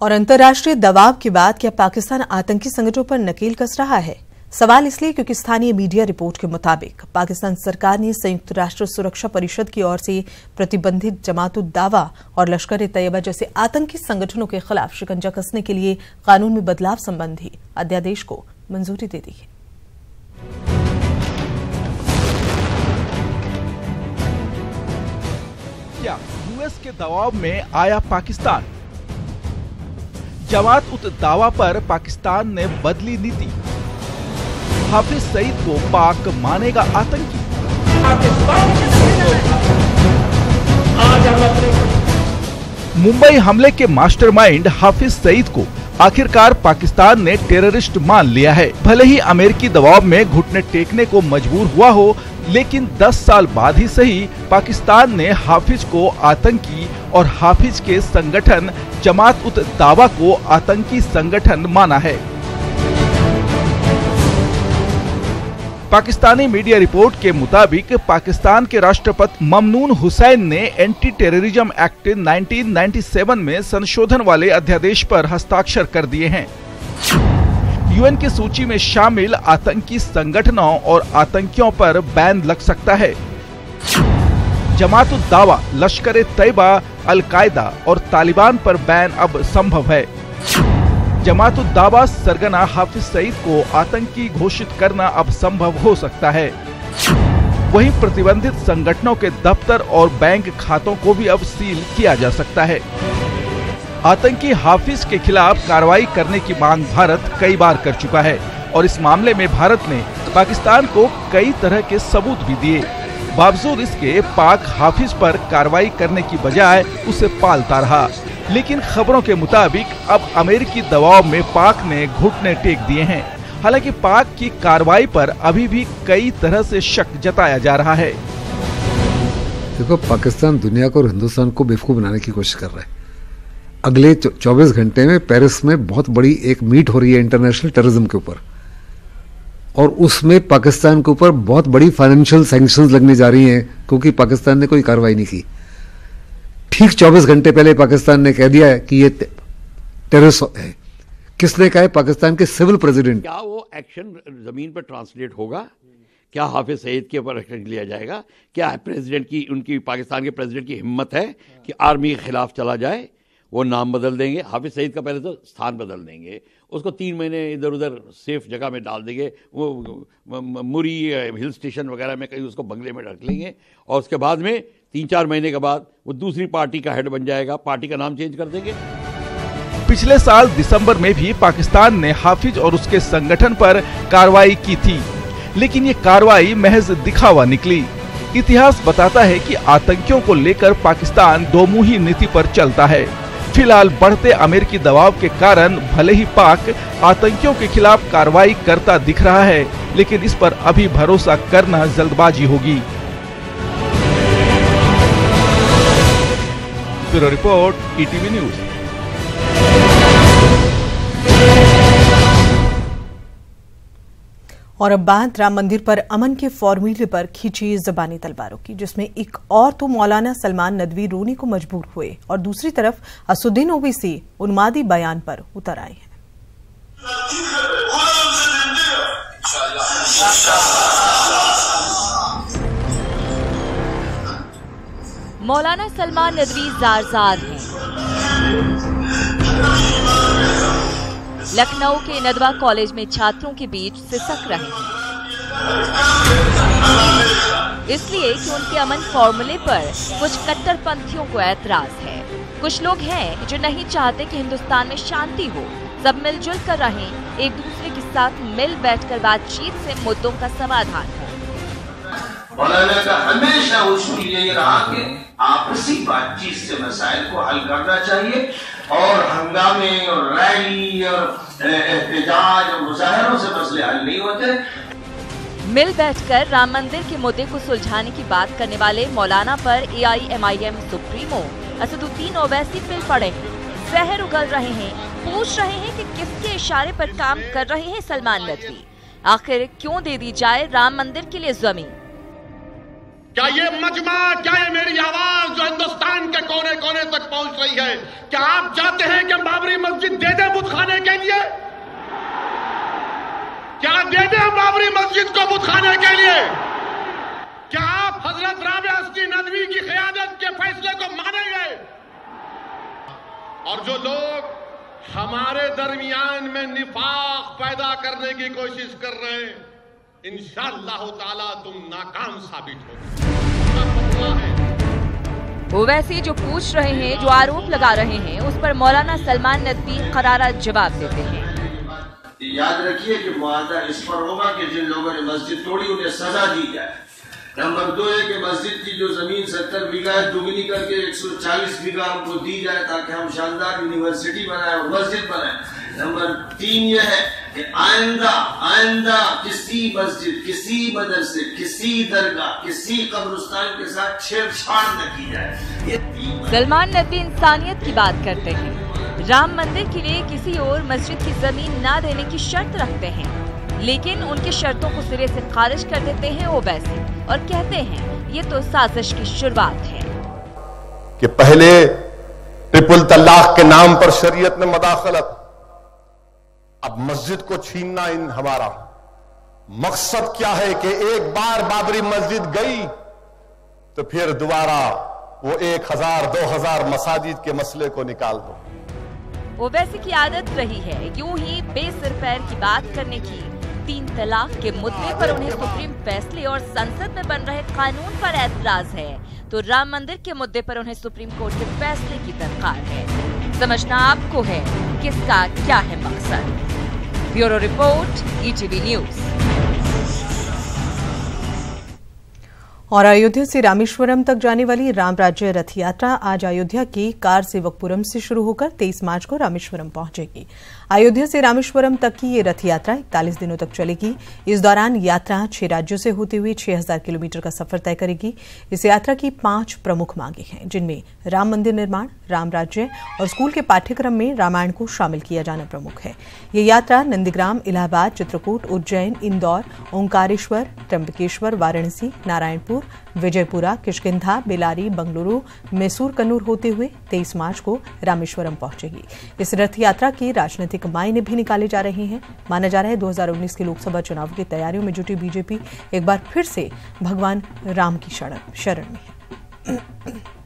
और अंतर्राष्ट्रीय दबाव के बाद क्या पाकिस्तान आतंकी संगठनों पर नकेल कस रहा है? सवाल इसलिए क्योंकि स्थानीय मीडिया रिपोर्ट के मुताबिक पाकिस्तान सरकार ने संयुक्त राष्ट्र सुरक्षा परिषद की ओर से प्रतिबंधित जमात-उद-दावा और लश्कर-ए-तैयबा जैसे आतंकी संगठनों के खिलाफ शिकंजा कसने के लिए कानून में बदलाव संबंधी अध्यादेश को मंजूरी दे दी है। क्या यूएस के दबाव में आया पाकिस्तान? जमात-उद-दावा पर पाकिस्तान ने बदली नीति। हाफिज सईद को पाक मानेगा आतंकी। मुंबई हमले के मास्टरमाइंड हाफिज सईद को आखिरकार पाकिस्तान ने टेररिस्ट मान लिया है। भले ही अमेरिकी दबाव में घुटने टेकने को मजबूर हुआ हो, लेकिन 10 साल बाद ही सही पाकिस्तान ने हाफिज को आतंकी और हाफिज के संगठन जमात-उद-दावा को आतंकी संगठन माना है। पाकिस्तानी मीडिया रिपोर्ट के मुताबिक पाकिस्तान के राष्ट्रपति ममनून हुसैन ने एंटी टेररिज्म एक्ट 1997 में संशोधन वाले अध्यादेश पर हस्ताक्षर कर दिए हैं। यूएन की सूची में शामिल आतंकी संगठनों और आतंकियों पर बैन लग सकता है। जमात-उद-दावा, लश्कर-ए-तैयबा, अल-कायदा और तालिबान पर बैन अब संभव है। जमात-उद-दावा सरगना हाफिज सईद को आतंकी घोषित करना अब संभव हो सकता है। वहीं प्रतिबंधित संगठनों के दफ्तर और बैंक खातों को भी अब सील किया जा सकता है। आतंकी हाफिज के खिलाफ कार्रवाई करने की मांग भारत कई बार कर चुका है और इस मामले में भारत ने पाकिस्तान को कई तरह के सबूत भी दिए। बावजूद इसके पाक हाफिज पर कार्रवाई करने की बजाय उसे पालता रहा। लेकिन खबरों के मुताबिक अब अमेरिकी दबाव में पाक ने घुटने टेक दिए हैं। हालांकि पाक की कार्रवाई पर अभी भी कई तरह से शक जताया जा रहा है। देखो, पाकिस्तान दुनिया को और हिंदुस्तान को बेवकूफ बनाने की कोशिश कर रहा है। अगले 24 घंटे में पेरिस में बहुत बड़ी एक मीट हो रही है इंटरनेशनल टेररिज्म के ऊपर, और उसमें पाकिस्तान के ऊपर बहुत बड़ी फाइनेंशियल सैंक्शंस लगने जा रही हैं क्योंकि पाकिस्तान ने कोई कार्रवाई नहीं की। ठीक 24 घंटे पहले पाकिस्तान ने कह दिया है कि ये टेररिस्ट है। किसने कहा है? पाकिस्तान के सिविल प्रेसिडेंट। क्या वो एक्शन जमीन पर ट्रांसलेट होगा? क्या हाफिज सईद के ऊपर एक्शन लिया जाएगा? क्या प्रेसिडेंट की, उनकी पाकिस्तान के प्रेसिडेंट की हिम्मत है कि आर्मी के खिलाफ चला जाए? वो नाम बदल देंगे। हाफिज सईद का पहले तो स्थान बदल देंगे, उसको 3 महीने इधर उधर सेफ जगह में डाल देंगे। वो मुरी हिल स्टेशन वगैरह में कहीं उसको बंगले में रख लेंगे और उसके बाद में 3-4 महीने के बाद वो दूसरी पार्टी का हेड बन जाएगा। पार्टी का नाम चेंज कर देंगे। पिछले साल दिसंबर में भी पाकिस्तान ने हाफिज और उसके संगठन पर कार्रवाई की थी, लेकिन ये कार्रवाई महज दिखावा निकली। इतिहास बताता है कि आतंकियों को लेकर पाकिस्तान दोमुही नीति पर चलता है। फिलहाल बढ़ते अमेरिकी दबाव के कारण भले ही पाक आतंकियों के खिलाफ कार्रवाई करता दिख रहा है, लेकिन इस पर अभी भरोसा करना जल्दबाजी होगी। Bureau report, ETV news. और अब बात राम मंदिर पर अमन के फॉर्मूले पर खींची ज़बानी तलवारों की, जिसमें एक और तो मौलाना सलमान नदवी रोने को मजबूर हुए और दूसरी तरफ असुद्दीन ओवैसी उन्मादी बयान पर उतर आए हैं। मौलाना सलमान नदवी जार हैं। लखनऊ के नदवा कॉलेज में छात्रों के बीच सिसक रहे हैं, इसलिए कि उनके अमन फॉर्मूले पर कुछ कट्टरपंथियों को ऐतराज है। कुछ लोग हैं जो नहीं चाहते कि हिंदुस्तान में शांति हो, सब मिलजुल कर रहें, एक दूसरे के साथ मिल बैठकर बातचीत से मुद्दों का समाधान हो। मौलाना का हमेशा उसूल यही रहा कि आपसी बातचीत से मसाइल को हल करना चाहिए और हंगामे और रैली और एहतजाज और मुजाहरों से मसले हल नहीं होते। मिल बैठकर राम मंदिर के मुद्दे को सुलझाने की बात करने वाले मौलाना पर AIMIM सुप्रीमो असदुद्दीन ओवैसी फिर पड़े हैं, जहर उगल रहे हैं, पूछ रहे हैं कि किसके इशारे पर काम कर रहे हैं सलमान नदवी। आखिर क्यों दे दी जाए राम मंदिर के लिए जमीन? क्या ये मजमा, क्या ये मेरी आवाज जो हिंदुस्तान के कोने कोने तक पहुंच रही है, क्या आप चाहते हैं कि बाबरी मस्जिद बाबरी मस्जिद को बुतखाने के लिए? क्या आप हजरत राबिया हस्नी नदवी की क़यादत के फैसले को मानेंगे? और जो लोग हमारे दरमियान में निफाक पैदा करने की कोशिश कर रहे हैं, इंशाअल्लाह ताला तुम नाकाम साबित होगे। ओवैसी जो पूछ रहे हैं, जो आरोप लगा रहे हैं, उस पर मौलाना सलमान नदवी करारा जवाब देते हैं। याद रखिए कि मुआहदा इस पर होगा कि जिन लोगों ने मस्जिद तोड़ी उन्हें सजा दी जाए। नंबर 2 है कि मस्जिद की जो जमीन 70 बीघा है दुगनी करके 140 बीघा हमको दी जाए ताकि हम शानदार यूनिवर्सिटी बनाए और मस्जिद बनाए। नंबर 3 ये है कि आइंदा किसी मस्जिद, किसी मदरसे, किसी दरगाह, किसी कब्रिस्तान के साथ छेड़छाड़ न की जाए। ये सलमान नदवी इंसानियत की बात करते हैं। राम मंदिर के लिए किसी और मस्जिद की जमीन न देने की शर्त रखते हैं, लेकिन उनकी शर्तों को सिरे से खारिज कर देते हैं ओवैसी और कहते हैं ये तो साजिश की शुरुआत है कि पहले ट्रिपल तलाक के नाम पर शरीयत में मदाखलत, अब मस्जिद को छीनना इन हमारा मकसद क्या है कि एक बार बाबरी मस्जिद गई तो फिर दोबारा वो 1000-2000 मसाजिद के मसले को निकाल दो। ओवैसी की आदत रही है यूं ही बेसिर पैर की बात करने की। 3 तलाक के मुद्दे पर उन्हें सुप्रीम फैसले और संसद में बन रहे कानून पर एतराज है, तो राम मंदिर के मुद्दे पर उन्हें सुप्रीम कोर्ट के फैसले की दरकार है। समझना आपको है किसका क्या है मकसद। Bureau report, ETV news. और अयोध्या से रामेश्वरम तक जाने वाली राम राज्य रथ यात्रा आज अयोध्या के कार सेवकपुरम से शुरू होकर 23 मार्च को रामेश्वरम पहुंचेगी। अयोध्या से रामेश्वरम तक की ये रथ यात्रा 41 दिनों तक चलेगी। इस दौरान यात्रा 6 राज्यों से होते हुए 6000 किलोमीटर का सफर तय करेगी। इस यात्रा की 5 प्रमुख मांगे हैं, जिनमें राम मंदिर निर्माण, राम राज्य और स्कूल के पाठ्यक्रम में रामायण को शामिल किया जाना प्रमुख है। ये यात्रा नंदीग्राम, इलाहाबाद, चित्रकूट, उज्जैन, इंदौर, ओंकारेश्वर, त्र्यंबकेश्वर, वाराणसी, नारायणपुर, विजयपुरा, किष्किंधा, बेलारी, बंगलुरु, मैसूर, कन्नूर होते हुए 23 मार्च को रामेश्वरम पहुंचेगी। इस रथ यात्रा के राजनीतिक मायने भी निकाले जा रहे हैं। माना जा रहा है 2019 के लोकसभा चुनाव की तैयारियों में जुटी बीजेपी एक बार फिर से भगवान राम की शरण में है।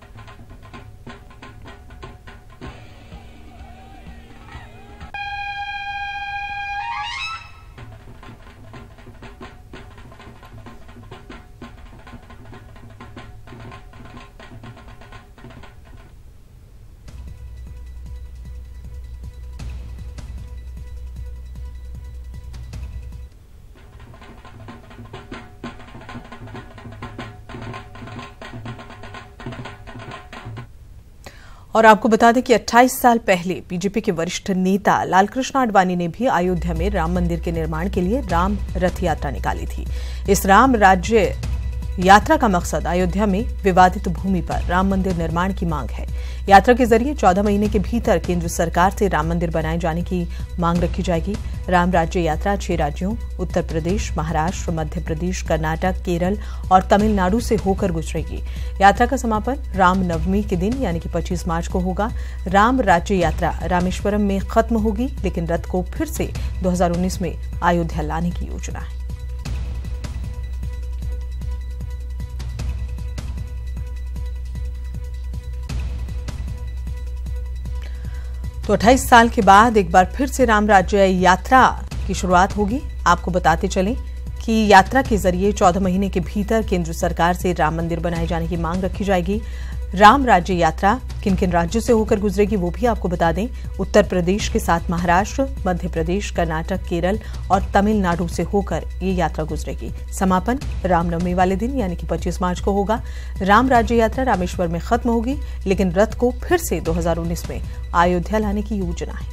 और आपको बता दें कि 28 साल पहले बीजेपी के वरिष्ठ नेता लालकृष्ण आडवाणी ने भी अयोध्या में राम मंदिर के निर्माण के लिए राम रथ यात्रा निकाली थी। इस राम राज्य यात्रा का मकसद अयोध्या में विवादित भूमि पर राम मंदिर निर्माण की मांग है। यात्रा के जरिए 14 महीने के भीतर केंद्र सरकार से राम मंदिर बनाए जाने की मांग रखी जाएगी। राम राज्य यात्रा 6 राज्यों उत्तर प्रदेश, महाराष्ट्र, मध्य प्रदेश, कर्नाटक, केरल और तमिलनाडु से होकर गुजरेगी। यात्रा का समापन राम नवमी के दिन यानी कि 25 मार्च को होगा। राम राज्य यात्रा रामेश्वरम में खत्म होगी, लेकिन रथ को फिर से 2019 में अयोध्या लाने की योजना है। तो 28 साल के बाद एक बार फिर से राम राज्य यात्रा की शुरुआत होगी। आपको बताते चलें कि यात्रा के जरिए 14 महीने के भीतर केंद्र सरकार से राम मंदिर बनाए जाने की मांग रखी जाएगी। राम राज्य यात्रा किन किन राज्यों से होकर गुजरेगी वो भी आपको बता दें। उत्तर प्रदेश के साथ महाराष्ट्र, मध्य प्रदेश, कर्नाटक, केरल और तमिलनाडु से होकर ये यात्रा गुजरेगी। समापन रामनवमी वाले दिन यानी कि 25 मार्च को होगा। राम राज्य यात्रा रामेश्वर में खत्म होगी, लेकिन रथ को फिर से 2019 में अयोध्या लाने की योजना है।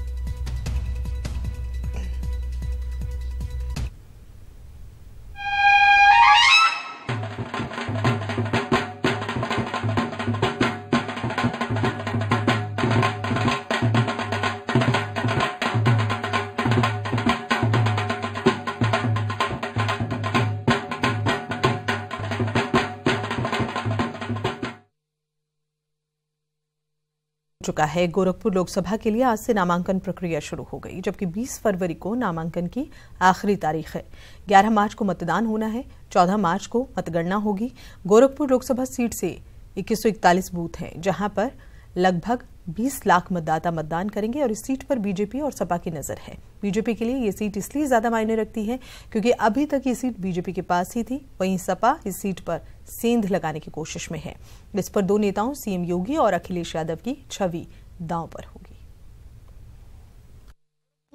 चुका है। गोरखपुर लोकसभा के लिए आज से नामांकन प्रक्रिया शुरू हो गई, जबकि 20 फरवरी को नामांकन की आखिरी तारीख है। 11 मार्च को मतदान होना है, 14 मार्च को मतगणना होगी। गोरखपुर लोकसभा सीट से 2141 बूथ हैं, जहां पर लगभग 20 लाख मतदाता मतदान करेंगे और इस सीट पर बीजेपी और सपा की नजर है। बीजेपी के लिए ये सीट इसलिए ज्यादा मायने रखती है क्योंकि अभी तक ये सीट बीजेपी के पास ही थी। वहीं सपा इस सीट पर सेंध लगाने की कोशिश में है। इस पर दो नेताओं सीएम योगी और अखिलेश यादव की छवि दांव पर होगी।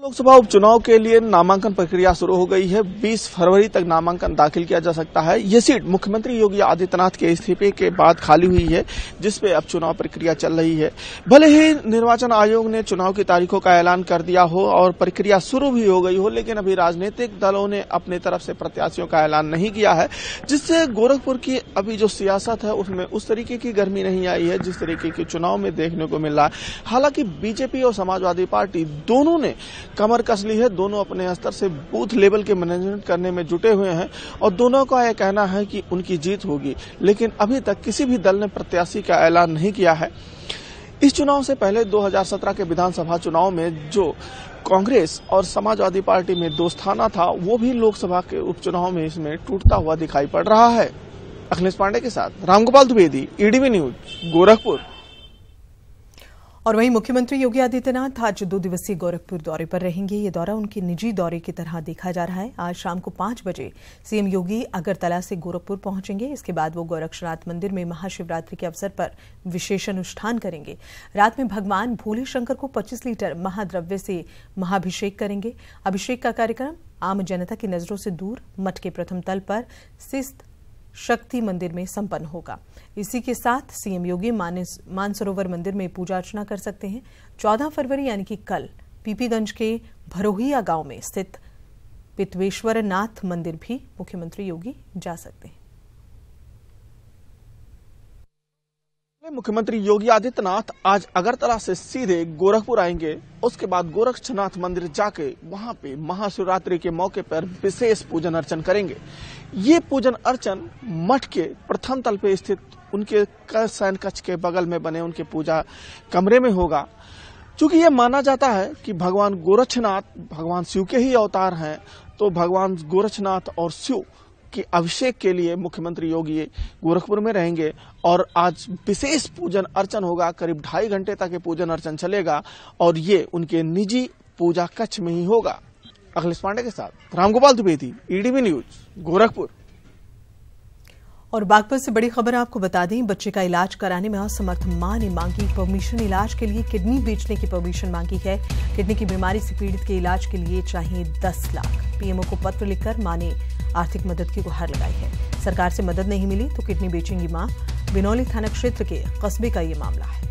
लोकसभा उपचुनाव के लिए नामांकन प्रक्रिया शुरू हो गई है। 20 फरवरी तक नामांकन दाखिल किया जा सकता है। ये सीट मुख्यमंत्री योगी आदित्यनाथ के इस्तीफे के बाद खाली हुई है, जिसपे अब चुनाव प्रक्रिया चल रही है। भले ही निर्वाचन आयोग ने चुनाव की तारीखों का ऐलान कर दिया हो और प्रक्रिया शुरू भी हो गई हो, लेकिन अभी राजनीतिक दलों ने अपने तरफ से प्रत्याशियों का ऐलान नहीं किया है, जिससे गोरखपुर की अभी जो सियासत है उसमें उस तरीके की गर्मी नहीं आई है जिस तरीके के चुनाव में देखने को मिल रहा है। हालांकि बीजेपी और समाजवादी पार्टी दोनों ने कमर कस ली है। दोनों अपने स्तर से बूथ लेवल के मैनेजमेंट करने में जुटे हुए हैं और दोनों का यह कहना है कि उनकी जीत होगी, लेकिन अभी तक किसी भी दल ने प्रत्याशी का ऐलान नहीं किया है। इस चुनाव से पहले 2017 के विधानसभा चुनाव में जो कांग्रेस और समाजवादी पार्टी में दोस्ताना था, वो भी लोकसभा के उपचुनाव में इसमें टूटता हुआ दिखाई पड़ रहा है। अखिलेश पांडे के साथ रामगोपाल द्विवेदी, ईडीवी न्यूज, गोरखपुर। और वहीं मुख्यमंत्री योगी आदित्यनाथ आज 2 दिवसीय गोरखपुर दौरे पर रहेंगे। ये दौरा उनके निजी दौरे की तरह देखा जा रहा है। आज शाम को 5 बजे सीएम योगी अगरतला से गोरखपुर पहुंचेंगे। इसके बाद वो गोरक्षनाथ मंदिर में महाशिवरात्रि के अवसर पर विशेष अनुष्ठान करेंगे। रात में भगवान भोले शंकर को 25 लीटर महाद्रव्य से महाभिषेक करेंगे। अभिषेक का कार्यक्रम आम जनता की नजरों से दूर मठ के प्रथम तल पर स्थित शक्ति मंदिर में संपन्न होगा। इसी के साथ सीएम योगी मानसरोवर मंदिर में पूजा अर्चना कर सकते हैं। 14 फरवरी यानी कि कल पीपीगंज के भरोहिया गांव में स्थित पितवेश्वर नाथ मंदिर भी मुख्यमंत्री योगी जा सकते हैं। मुख्यमंत्री योगी आदित्यनाथ आज अगरतला से सीधे गोरखपुर आएंगे। उसके बाद गोरक्षनाथ मंदिर जाके वहां पे महाशिवरात्रि के मौके पर विशेष पूजन अर्चन करेंगे। ये पूजन अर्चन मठ के प्रथम तल पे स्थित उनके शयन कक्ष के बगल में बने उनके पूजा कमरे में होगा। चूंकि ये माना जाता है कि भगवान गोरक्षनाथ भगवान शिव के ही अवतार हैं, तो भगवान गोरक्षनाथ और शिव कि अभिषेक के लिए मुख्यमंत्री योगी गोरखपुर में रहेंगे और आज विशेष पूजन अर्चन होगा। करीब 2.5 घंटे तक ये पूजन अर्चन चलेगा और ये उनके निजी पूजा कक्ष में ही होगा। अखिलेश पांडे के साथ रामगोपाल द्विवेदी, ईडीवी न्यूज, गोरखपुर। और बागपत से बड़ी खबर आपको बता दें, बच्चे का इलाज कराने में असमर्थ मां ने मांगी परमिशन। इलाज के लिए किडनी बेचने की परमिशन मांगी है। किडनी की बीमारी से पीड़ित के इलाज के लिए चाहिए 10 लाख। पीएमओ को पत्र लिखकर मां ने आर्थिक मदद की गुहार लगाई है। सरकार से मदद नहीं मिली तो किडनी बेचेंगी मां। बिनौली थाना क्षेत्र के कस्बे का ये मामला है।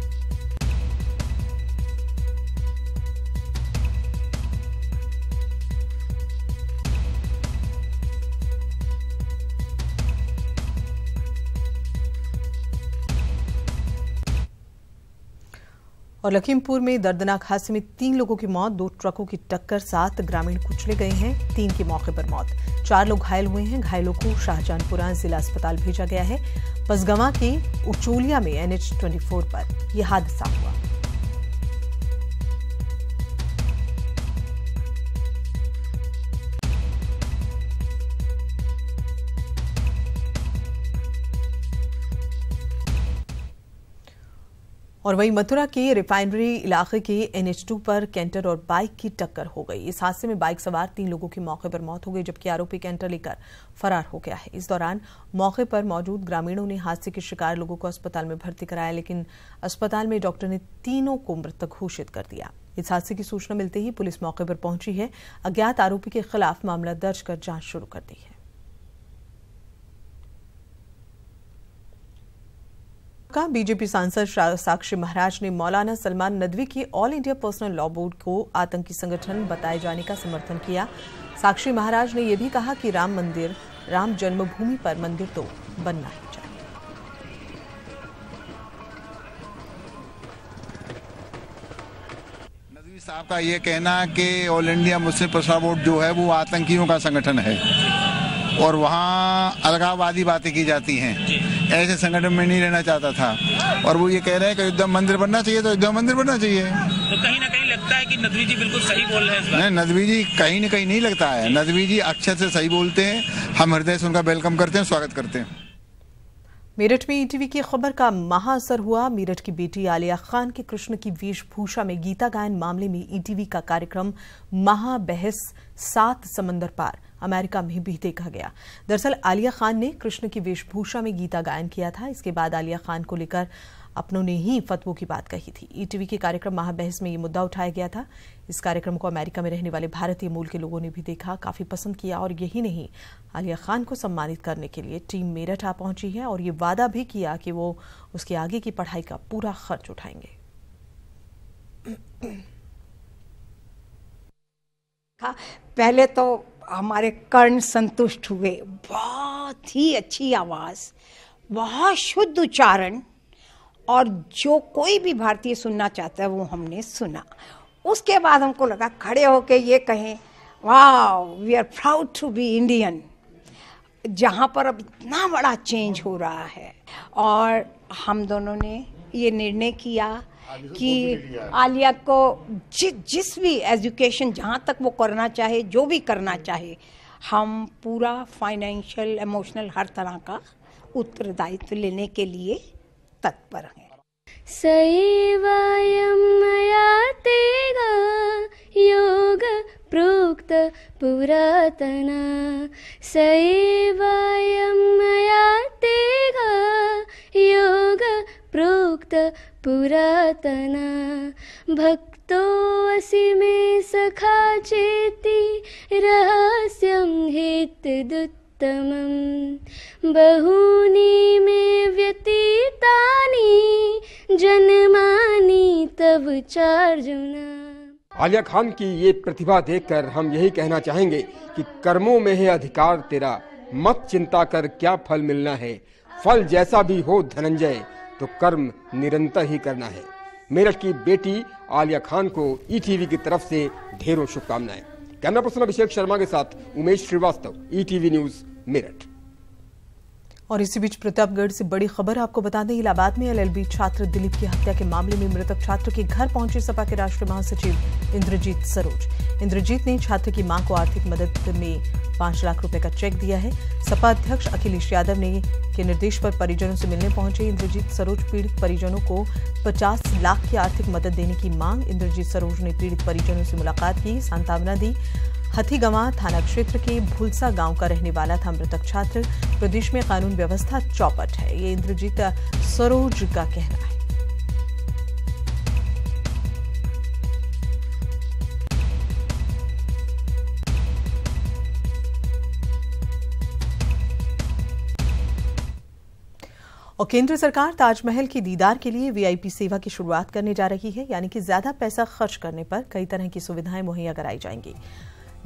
और लखीमपुर में दर्दनाक हादसे में 3 लोगों की मौत, 2 ट्रकों की टक्कर, 7 ग्रामीण कुचले गए हैं, 3 की मौके पर मौत, 4 लोग घायल हुए हैं। घायलों को शाहजहानपुरा जिला अस्पताल भेजा गया है। पसगवां के उचोलिया में NH-24 पर यह हादसा हुआ। और वहीं मथुरा के रिफाइनरी इलाके के NH-2 पर कैंटर और बाइक की टक्कर हो गई। इस हादसे में बाइक सवार 3 लोगों की मौके पर मौत हो गई, जबकि आरोपी कैंटर लेकर फरार हो गया है। इस दौरान मौके पर मौजूद ग्रामीणों ने हादसे के शिकार लोगों को अस्पताल में भर्ती कराया, लेकिन अस्पताल में डॉक्टर ने तीनों को मृतक घोषित कर दिया। इस हादसे की सूचना मिलते ही पुलिस मौके पर पहुंची है। अज्ञात आरोपी के खिलाफ मामला दर्ज कर जांच शुरू कर दी है। बीजेपी सांसद साक्षी महाराज ने मौलाना सलमान नदवी की all India personal law board को आतंकी संगठन बताए जाने का समर्थन किया। साक्षी महाराज ने यह भी कहा कि राम मंदिर, राम जन्मभूमि पर मंदिर तो बनना ही चाहिए। नदवी साहब का यह कहना कि all India Muslim personal board जो है वो आतंकियों का संगठन है, और वहाँ अलगाववादी बातें की जाती हैं। ऐसे संगठन में नहीं रहना चाहता था और वो ये कह रहे हैं कि अयोध्या मंदिर बनना चाहिए तो अयोध्या मंदिर बनना चाहिए। तो कहीं ना कहीं लगता है कि नदवी जी बिल्कुल सही बोल रहे हैं इस बार। नहीं, नदवी जी कहीं न कहीं नहीं लगता है। नदवी जी अक्षर से सही बोलते हैं। हम हृदय से उनका वेलकम करते हैं, स्वागत करते हैं। मेरठ में ईटीवी की खबर का महाअसर हुआ। मेरठ की बेटी आलिया खान के कृष्ण की वेशभूषा में गीता गायन मामले में ईटीवी का कार्यक्रम महाबहस 7 समंदर पार अमेरिका में भी देखा गया। दरअसल आलिया खान ने कृष्ण की वेशभूषा में गीता गायन किया था। इसके बाद आलिया खान को लेकर अपनों ने ही फतवों की बात कही थी। ईटीवी के कार्यक्रम महाबहस में ये मुद्दा उठाया गया था। इस कार्यक्रम को अमेरिका में रहने वाले भारतीय मूल के लोगों ने भी देखा, काफी पसंद किया और यही नहीं, आलिया खान को सम्मानित करने के लिए टीम मेरठ आ पहुंची है और ये वादा भी किया कि वो उसके आगे की पढ़ाई का पूरा खर्च उठाएंगे। पहले तो हमारे कर्ण संतुष्ट हुए, बहुत ही अच्छी आवाज, बहुत शुद्ध उच्चारण और जो कोई भी भारतीय सुनना चाहता है वो हमने सुना। उसके बाद हमको लगा खड़े होके ये कहें, वाह we are proud to be Indian, जहाँ पर अब इतना बड़ा चेंज हो रहा है। और हम दोनों ने ये निर्णय किया कि आलिया को जिस भी एजुकेशन जहाँ तक वो करना चाहे, जो भी करना चाहे, हम पूरा फाइनेंशियल, इमोशनल हर तरह का उत्तरदायित्व लेने के लिए तत्पर हैं। सैवायं मया तेगा योग प्रोक्त पुरातन, सैवायं मया तेगा योग प्रोक्त पुरातन, भक्तो असि मे सखा चेति रहस्यं हेतुदुत्तमम्, बहूनि मे व्यतीतानि जन्मानि तव चार्जुन। आलिया खान की ये प्रतिभा देखकर हम यही कहना चाहेंगे कि कर्मों में है अधिकार तेरा, मत चिंता कर क्या फल मिलना है, फल जैसा भी हो धनंजय तो कर्म निरंतर ही करना है। मेरठ की बेटी आलिया खान को ईटीवी की तरफ से ढेरों शुभकामनाएं। कैमरा पर्सन अभिषेक शर्मा के साथ उमेश श्रीवास्तव, ईटीवी न्यूज मेरठ। और इसी बीच प्रतापगढ़ से बड़ी खबर आपको बता दें, इलाहाबाद में एलएलबी छात्र दिलीप की हत्या के मामले में मृतक छात्र के घर पहुंचे सपा के राष्ट्रीय महासचिव इंद्रजीत सरोज। इंद्रजीत ने छात्र की मां को आर्थिक मदद में 5 लाख रुपए का चेक दिया है। सपा अध्यक्ष अखिलेश यादव ने के निर्देश पर परिजनों से मिलने पहुंचे इंद्रजीत सरोज। पीड़ित परिजनों को 50 लाख की आर्थिक मदद देने की मांग। इंद्रजीत सरोज ने पीड़ित परिजनों से मुलाकात की, सांत्वना दी। हथीगवां थाना क्षेत्र के भूलसा गांव का रहने वाला था मृतक छात्र। प्रदेश में कानून व्यवस्था चौपट है, ये इंद्रजीत सरोज का कहना है। और केंद्र सरकार ताजमहल के दीदार के लिए वीआईपी सेवा की शुरुआत करने जा रही है, यानी कि ज्यादा पैसा खर्च करने पर कई तरह की सुविधाएं मुहैया कराई जाएंगी।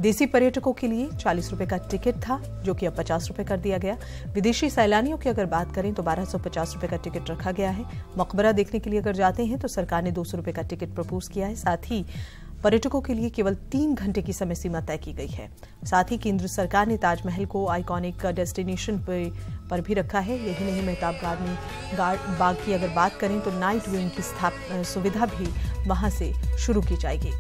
देसी पर्यटकों के लिए 40 रुपए का टिकट था, जो कि अब 50 रुपए कर दिया गया। विदेशी सैलानियों की अगर बात करें तो 1250 रुपए का टिकट रखा गया है। मकबरा देखने के लिए अगर जाते हैं तो सरकार ने 200 रुपए का टिकट प्रपोज किया है। साथ ही पर्यटकों के लिए केवल 3 घंटे की समय सीमा तय की गई है। साथ ही केंद्र सरकार ने ताजमहल को आइकॉनिक डेस्टिनेशन पर भी रखा है। यही नहीं, मेहताब बाग की अगर बात करें तो नाइट व्यूइंग की सुविधा भी वहां से शुरू की जाएगी।